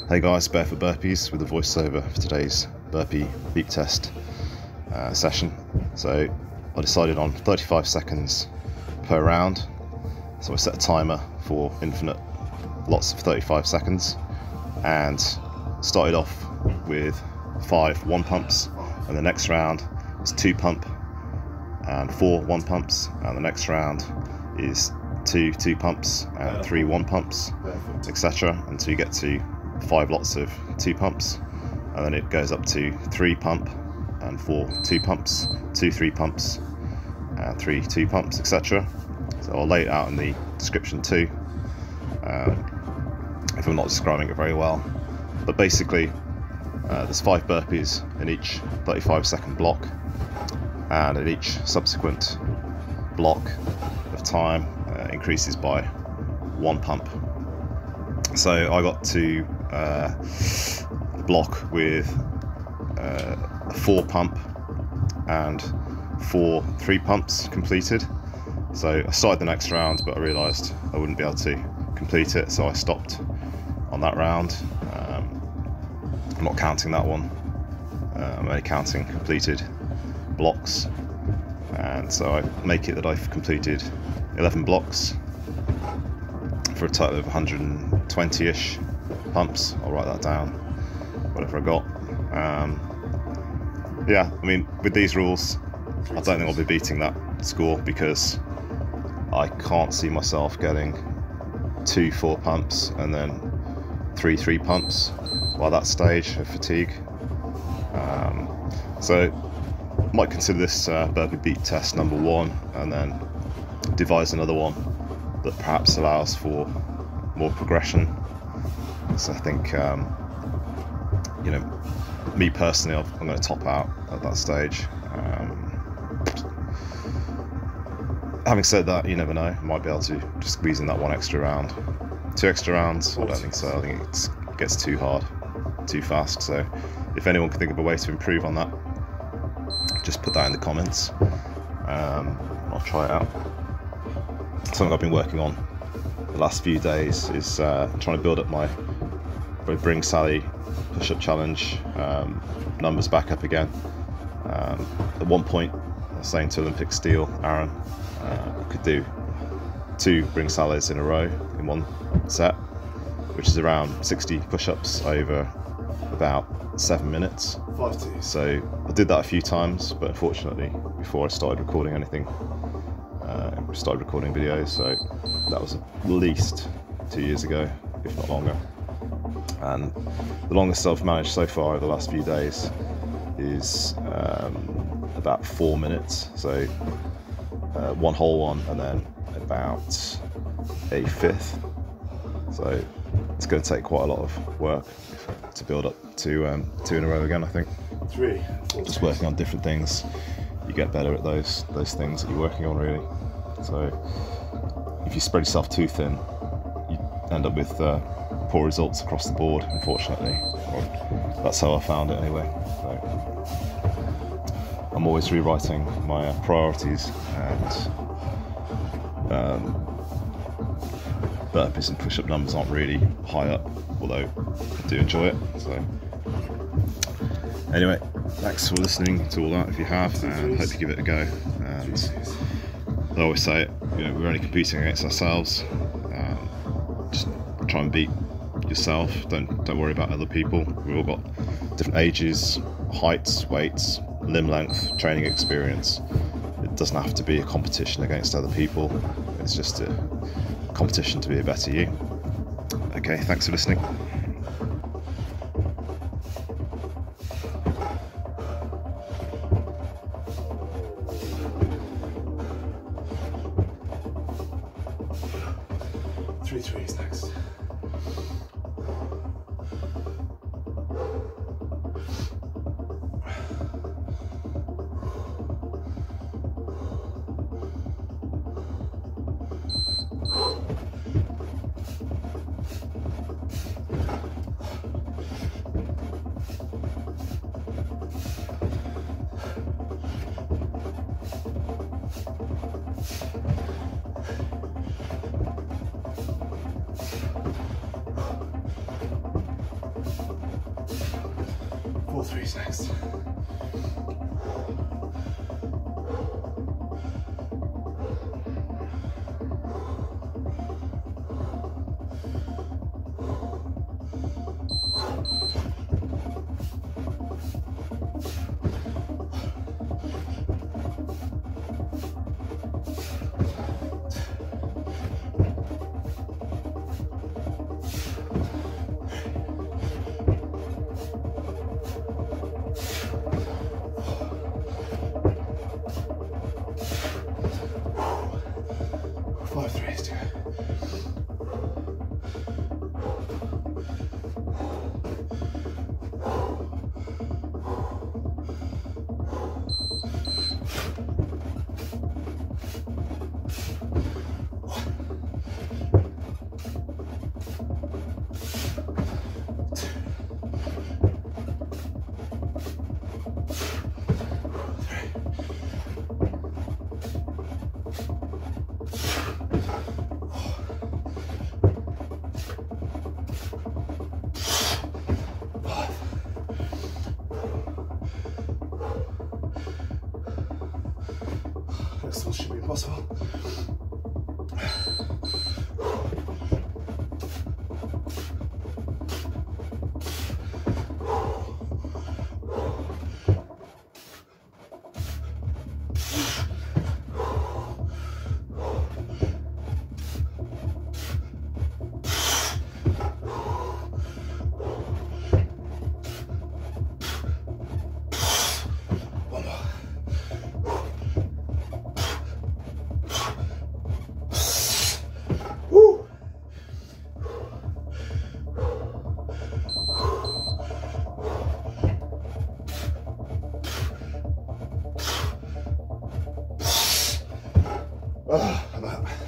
Hey guys, Barefoot Burpees with a voiceover for today's burpee beep test session. So I decided on 35 seconds per round. So I set a timer for infinite lots of 35 seconds and started off with 5 1 pumps, and the next round is 2 pump and 4 1 pumps, and the next round is 2 2 pumps and 3 1 pumps, etc. until you get to 5 lots of 2 pumps, and then it goes up to 3 pump and 4 2 pumps, 2 3 pumps and 3 2 pumps, etc. So I'll lay it out in the description too, if I'm not describing it very well. But basically there's 5 burpees in each 35-second block, and at each subsequent block of time increases by 1 pump. So I got to the block with a 4 pump and 4 3 pumps completed. So I started the next round, but I realised I wouldn't be able to complete it, so I stopped on that round. I'm not counting that one, I'm only counting completed blocks, and so I make it that I've completed 11 blocks for a total of 120-ish pumps. I'll write that down, whatever I got. Yeah, I mean, with these rules, I don't think I'll be beating that score, because I can't see myself getting 2 4 pumps and then 3 3 pumps by that stage of fatigue. So I might consider this burpee beat test number 1, and then devise another one that perhaps allows for more progression. So I think, you know, me personally, I'm going to top out at that stage. Having said that, you never know, I might be able to just squeeze in that 1 extra round. 2 extra rounds, I don't think so. I think it gets too hard, too fast. So if anyone can think of a way to improve on that, just put that in the comments. I'll try it out. Something I've been working on the last few days is trying to build up my Bring Sally push-up challenge numbers back up again. At one point I was saying to Olympic Steel Aaron, I could do 2 Bring Sallies in a row in one set, which is around 60 push-ups over about 7 minutes. So I did that a few times, but unfortunately before I started recording anything, started recording videos, so that was at least 2 years ago, if not longer. And the longest I've managed so far over the last few days is about 4 minutes, so 1 whole one and then about a 5th. So it's going to take quite a lot of work to build up to 2 in a row again, I think. 3. Just working on different things, you get better at those things that you're working on, really. So if you spread yourself too thin, you end up with poor results across the board, unfortunately. Well, that's how I found it anyway. So I'm always rewriting my priorities, and burpees and push-up numbers aren't really high up, although I do enjoy it. So anyway, thanks for listening to all that if you have, and hope you give it a go. And I always say it, you know, we're only competing against ourselves. Just try and beat yourself. Don't worry about other people. We've all got different ages, heights, weights, limb length, training experience. It doesn't have to be a competition against other people. It's just a competition to be a better you. Okay, thanks for listening. Three threes next. 4 threes next. Next one should be impossible. I'm out.